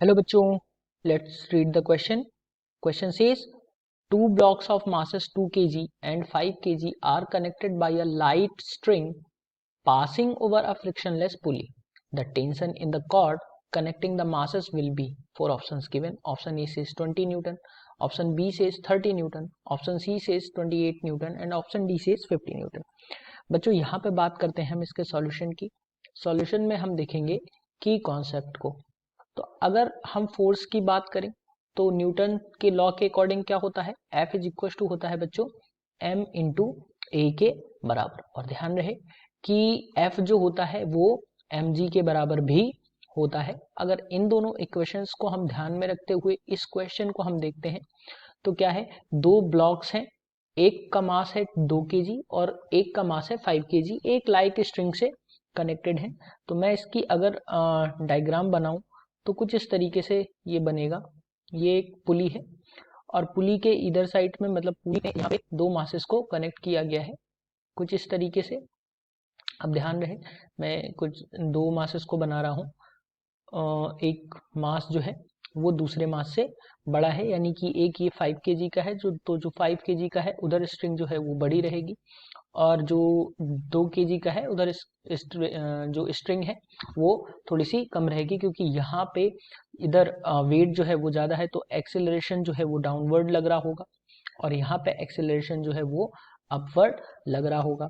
Hello बच्चों, let's read the question. Question says two blocks of masses 2 kg and 5 kg are connected by a light string passing over a frictionless pulley. The tension in the cord connecting the masses will be, four options given. Option A says 20 Newton, option B says 30 Newton, option C says 28 Newton and option D says 50 Newton. बच्चों यहाँ पे बात करते हैं हम इसके solution की. Solution में हम देखेंगे की कॉन्सेप्ट को. तो अगर हम फोर्स की बात करें तो न्यूटन के लॉ के अकॉर्डिंग क्या होता है, F इज इक्वल टू होता है बच्चों m इंटू ए के बराबर. और ध्यान रहे कि F जो होता है वो mg के बराबर भी होता है. अगर इन दोनों इक्वेशंस को हम ध्यान में रखते हुए इस क्वेश्चन को हम देखते हैं तो क्या है, दो ब्लॉक्स हैं, एक का मास है 2 kg और एक का मास है 5 kg, एक लाइट स्ट्रिंग से कनेक्टेड है. तो मैं इसकी अगर डायग्राम बनाऊं तो कुछ इस तरीके से ये बनेगा. ये एक पुली है और पुली के इधर साइड में मतलब पुली में यहाँ पे दो मासेस को कनेक्ट किया गया है कुछ इस तरीके से. अब ध्यान रहे मैं कुछ दो मासेस को बना रहा हूँ. एक मास जो है वो दूसरे मास से बड़ा है, यानी कि एक ये 5 kg का है, जो 5 kg का है उधर स्ट्रिंग जो है वो बड़ी रहेगी और जो 2 kg का है उधर जो स्ट्रिंग है वो थोड़ी सी कम रहेगी, क्योंकि यहाँ पे इधर वेट जो है वो ज़्यादा है तो एक्सेलरेशन जो है वो डाउनवर्ड लग रहा होगा और यहाँ पे एक्सेलरेशन जो है वो अपवर्ड लग रहा होगा.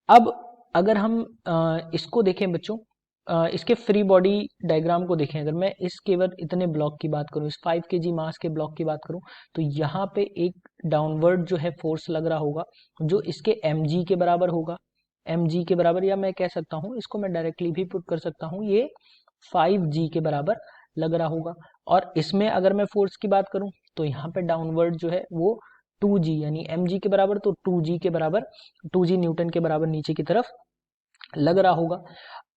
अब अगर हम इसको देखें बच्चों, इसके फ्री बॉडी डायग्राम को देखें, अगर मैं इस केवल इतने ब्लॉक की बात करूं, इस 5 kg मास के ब्लॉक की बात करूं तो यहाँ पे एक डाउनवर्ड जो है फोर्स लग रहा होगा जो इसके mg के बराबर होगा. mg के बराबर, या मैं कह सकता हूं इसको मैं डायरेक्टली भी पुट कर सकता हूं, ये 5g के बराबर लग रहा होगा. और इसमें अगर मैं फोर्स की बात करूं तो यहाँ पे डाउनवर्ड जो है वो 2g, यानी mg के बराबर तो 2g के बराबर 2g न्यूटन के बराबर नीचे की तरफ लग रहा होगा.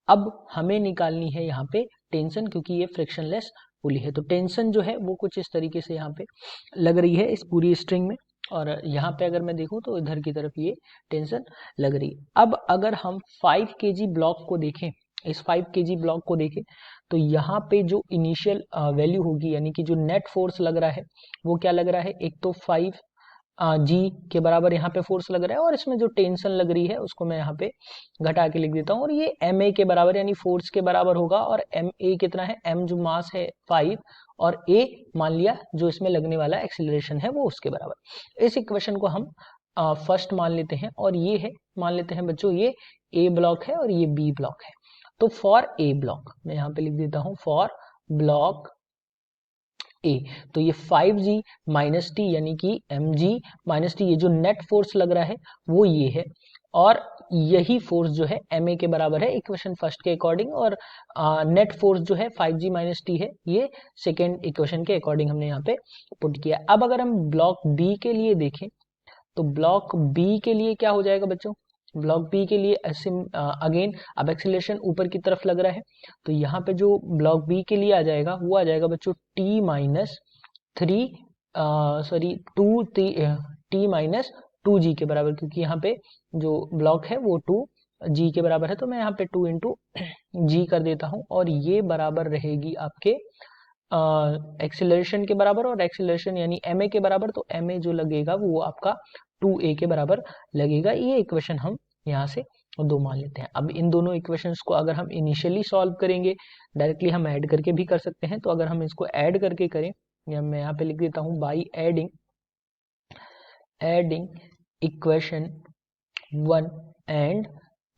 अब हमें निकालनी है यहाँ पे टेंशन, क्योंकि ये फ्रिक्शनलेस पुली है. तो टेंशन जो है वो कुछ इस तरीके से यहाँ पे लग रही है इस पूरी स्ट्रिंग में, और यहाँ पे अगर मैं देखूँ तो इधर की तरफ ये टेंशन लग रही है. अब अगर हम 5 kg ब्लॉक को देखें, इस 5 kg ब्लॉक को देखें तो यहाँ पे जो इनिशियल वैल्यू होगी, यानी कि जो नेट फोर्स लग रहा है वो क्या लग रहा है, एक तो 5 जी के बराबर यहाँ पे फोर्स लग रहा है और इसमें जो टेंशन लग रही है उसको मैं यहाँ पे घटा के लिख देता हूँ और ये एम ए के बराबर यानी फोर्स के बराबर होगा. और एम ए कितना है, एम जो मास है 5 और ए मान लिया जो इसमें लगने वाला एक्सीलरेशन है वो उसके बराबर. इस इक्वेशन को हम फर्स्ट मान लेते हैं और ये है, मान लेते हैं बच्चों ये ए ब्लॉक है और ये बी ब्लॉक है. तो फॉर ए ब्लॉक मैं यहाँ पे लिख देता हूँ फॉर ब्लॉक ए, तो ये 5g माइनस टी यानी कि mg माइनस टी, ये जो नेट फोर्स लग रहा है वो ये है और यही फोर्स जो है ma के बराबर है इक्वेशन फर्स्ट के अकॉर्डिंग, और नेट फोर्स जो है 5g माइनस टी है, ये सेकेंड इक्वेशन के अकॉर्डिंग हमने यहाँ पे पुट किया. अब अगर हम ब्लॉक बी के लिए देखें तो ब्लॉक बी के लिए क्या हो जाएगा बच्चों, ब्लॉक बी के लिए अगेन अब एक्सीलरेशन ऊपर की तरफ लग रहा है तो यहाँ पे जो ब्लॉक बी के लिए आ जाएगा वो आ जाएगा बच्चों T minus T minus 2g के बराबर, क्योंकि यहाँ पे जो ब्लॉक है वो 2g के बराबर है तो मैं यहाँ पे 2 इंटू जी कर देता हूँ और ये बराबर रहेगी आपके एक्सीलरेशन के बराबर, और एक्सीलरेशन यानी ma के बराबर, तो ma जो लगेगा वो आपका 2a के बराबर लगेगा. ये इक्वेशन हम यहाँ से दो मान लेते हैं. अब इन दोनों इक्वेशंस को अगर हम इनिशियली सॉल्व करेंगे, डायरेक्टली हम ऐड करके भी कर सकते हैं, तो अगर हम इसको ऐड करके करें, या मैं यहाँ पे लिख देता हूँ बाई एडिंग इक्वेशन 1 एंड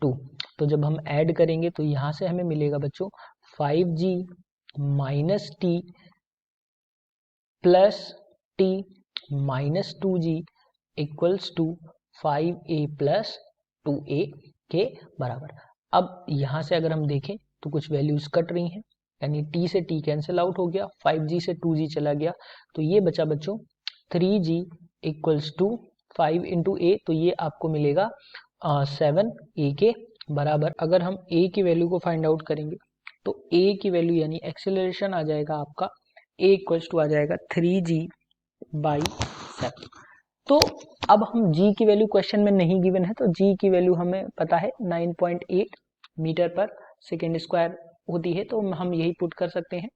2. तो जब हम ऐड करेंगे तो यहाँ से हमें मिलेगा बच्चों 5g minus T plus T minus 2g equals to 5a plus 2a के बराबर. अब यहाँ से अगर हम देखें तो कुछ वैल्यूज कट रही हैं, यानी t से t कैंसिल आउट हो गया, 5g से 2g चला गया, तो ये बचा बच्चों 3g इक्वल्स टू 5 इंटू ए, तो ये आपको मिलेगा 7a के बराबर. अगर हम a की वैल्यू को फाइंड आउट करेंगे तो a की वैल्यू यानी एक्सेलरेशन आ जाएगा आपका a इक्वल्स टू आ जाएगा 3g बाई 7. तो अब हम g की वैल्यू क्वेश्चन में नहीं गिवन है, तो g की वैल्यू हमें पता है 9.8 मीटर पर सेकेंड स्क्वायर होती है, तो हम यही पुट कर सकते हैं.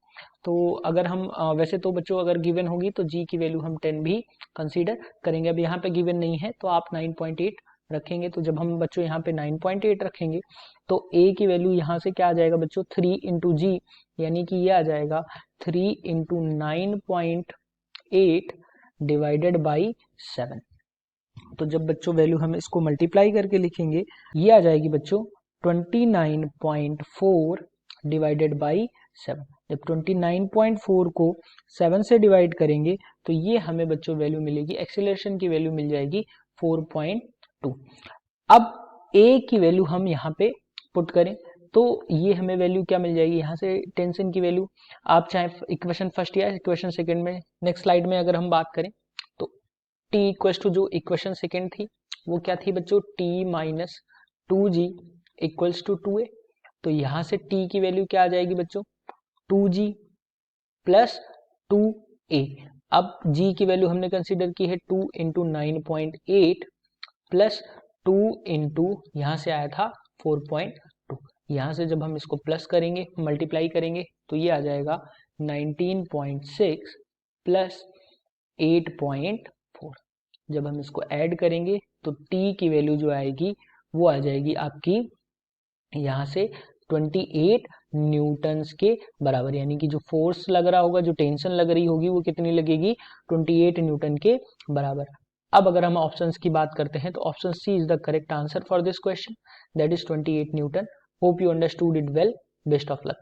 तो अगर हम वैसे तो बच्चों अगर गिवन होगी तो g की वैल्यू हम 10 भी कंसीडर करेंगे। अब यहाँ पे गिवन नहीं है तो आप 9.8 रखेंगे। तो जब हम बच्चों यहाँ पे 9.8 रखेंगे तो a की वैल्यू यहाँ से क्या आ जाएगा बच्चों 3 इंटू जी, यानी कि ये आ जाएगा 3 इंटू 9.8 डिवाइडेड बाई 7। तो जब बच्चों वैल्यू हम इसको मल्टीप्लाई करके लिखेंगे ये आ जाएगी बच्चों 29.4 डिवाइडेड बाई 7। जब 29.4 को 7 से डिवाइड करेंगे तो ये हमें बच्चों वैल्यू मिलेगी, एक्सेलरेशन की वैल्यू मिल जाएगी 4.2। अब a की वैल्यू हम यहाँ पे पुट करें तो ये हमें वैल्यू क्या मिल जाएगी, यहाँ से टेंशन की वैल्यू आप चाहे इक्वेशन फर्स्ट या इक्वेशन सेकंड में नेक्स्ट स्लाइड में अगर हम बात करें तो t इक्वल टू जो इक्वेशन सेकंड थी वो क्या थी बच्चों t minus 2g equals to 2a। तो यहाँ से t की वैल्यू क्या आ जाएगी बच्चों 2g प्लस 2a। अब g की वैल्यू हमने कंसीडर की है 2 इंटू 9.8 प्लस 2 इंटू यहाँ से आया था 4.2। यहाँ से जब हम इसको प्लस करेंगे मल्टीप्लाई करेंगे तो ये आ जाएगा 19.6 प्लस 8.4। जब हम इसको ऐड करेंगे तो t की वैल्यू जो आएगी वो आ जाएगी आपकी यहाँ से 28 न्यूटन्स के बराबर, यानी कि जो फोर्स लग रहा होगा, जो टेंशन लग रही होगी वो कितनी लगेगी 28 न्यूटन के बराबर। अब अगर हम ऑप्शंस की बात करते हैं तो option C is the correct answer for this question, that is 28 newton. Hope you understood it well, best of luck.